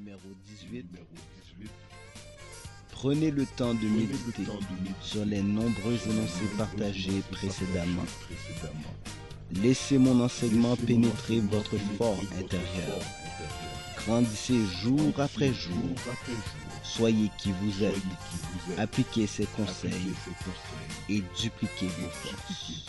numéro 18. Prenez le temps de méditer sur les nombreux énoncés partagés précédemment. Laissez mon enseignement pénétrer votre fort intérieur. Grandissez jour après jour. Soyez qui vous êtes. Appliquez ces conseils et dupliquez vos forces.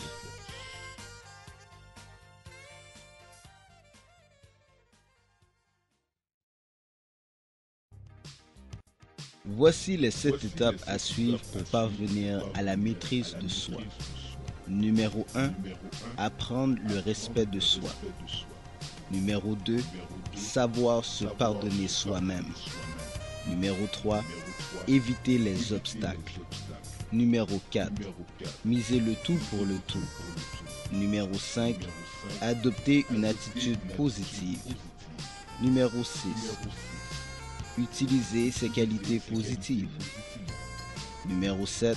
Voici les 7 étapes à suivre pour parvenir à la maîtrise de soi. Numéro 1. Apprendre le respect de soi. Numéro 2. Savoir se pardonner soi-même. Numéro 3. Éviter les obstacles. Numéro 4. Miser le tout pour le tout. Numéro 5. Adopter une attitude positive. Numéro 6. Utiliser ses qualités positives. Numéro 7.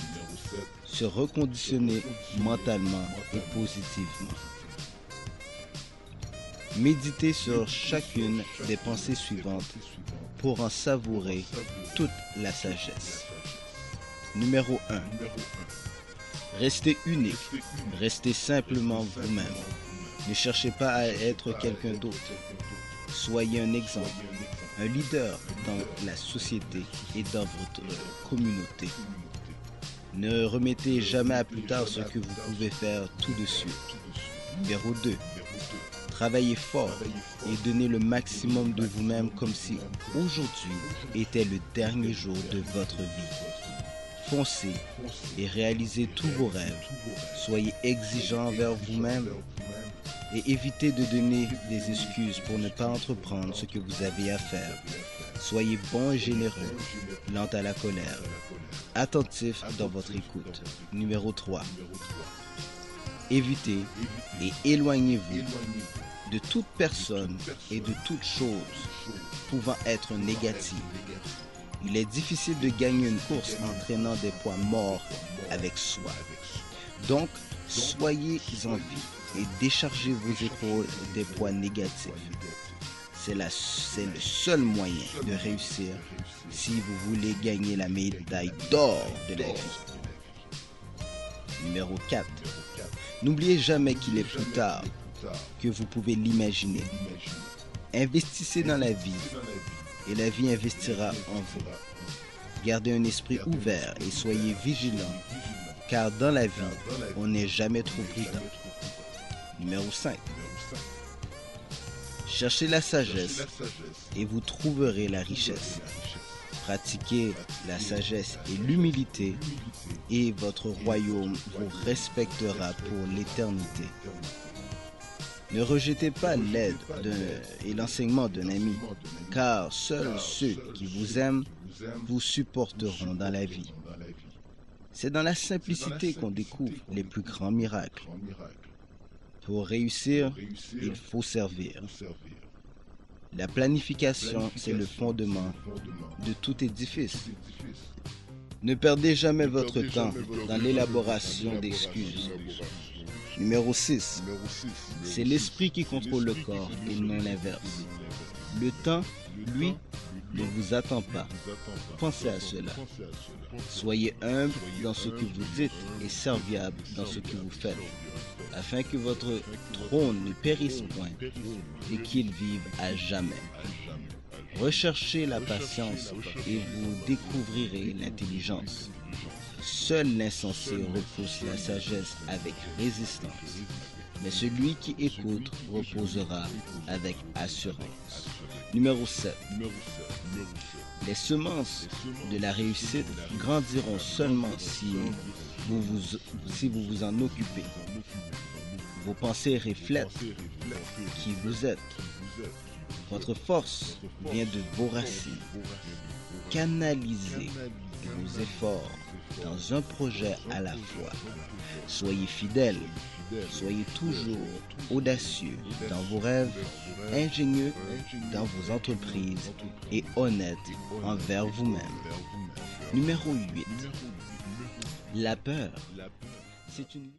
Se reconditionner mentalement et positivement. Méditez sur chacune des pensées suivantes pour en savourer toute la sagesse. Numéro 1. Restez unique. Restez simplement vous-même. Ne cherchez pas à être quelqu'un d'autre. Soyez un exemple, un leader dans la société et dans votre communauté. Ne remettez jamais à plus tard ce que vous pouvez faire tout de suite. Numéro 2. Travaillez fort et donnez le maximum de vous-même comme si aujourd'hui était le dernier jour de votre vie. Foncez et réalisez tous vos rêves. Soyez exigeant envers vous-même et évitez de donner des excuses pour ne pas entreprendre ce que vous avez à faire. Soyez bon et généreux, lent à la colère, attentif dans votre écoute. Numéro 3. Évitez et éloignez-vous de toute personne et de toute chose pouvant être négative. Il est difficile de gagner une course en traînant des poids morts avec soi. Donc, soyez en vie et déchargez vos épaules des poids négatifs. C'est le seul moyen de réussir si vous voulez gagner la médaille d'or de la vie. Numéro 4. N'oubliez jamais qu'il est plus tard que vous pouvez l'imaginer. Investissez dans la vie et la vie investira en vous. Gardez un esprit ouvert et soyez vigilants, car dans la vie, on n'est jamais trop prudent. Numéro 5. Cherchez la sagesse et vous trouverez la richesse. Pratiquez la sagesse et l'humilité et votre royaume vous respectera pour l'éternité. Ne rejetez pas l'aide et l'enseignement d'un ami, car seuls ceux qui vous aiment vous supporteront dans la vie. C'est dans la simplicité qu'on découvre les plus grands miracles. Pour réussir, il faut servir. La planification, c'est le fondement de tout édifice. Ne perdez jamais votre temps dans l'élaboration d'excuses. Numéro 6. C'est l'esprit qui contrôle le corps et non l'inverse. Le temps, lui, ne vous attend pas. Pensez à cela. Soyez humble dans ce que vous dites et serviable dans ce que vous faites, afin que votre trône ne périsse point et qu'il vive à jamais. Recherchez la patience et vous découvrirez l'intelligence. Seul l'insensé repousse la sagesse avec résistance, mais celui qui écoute reposera avec assurance. Numéro 7. Les semences de la réussite grandiront seulement si vous vous en occupez. Vos pensées reflètent qui vous êtes. Votre force vient de vos racines. Canalisez vos efforts dans un projet à la fois. Soyez fidèles, soyez toujours audacieux dans vos rêves, ingénieux dans vos entreprises et honnête envers vous-même. Numéro 8. La peur, c'est une...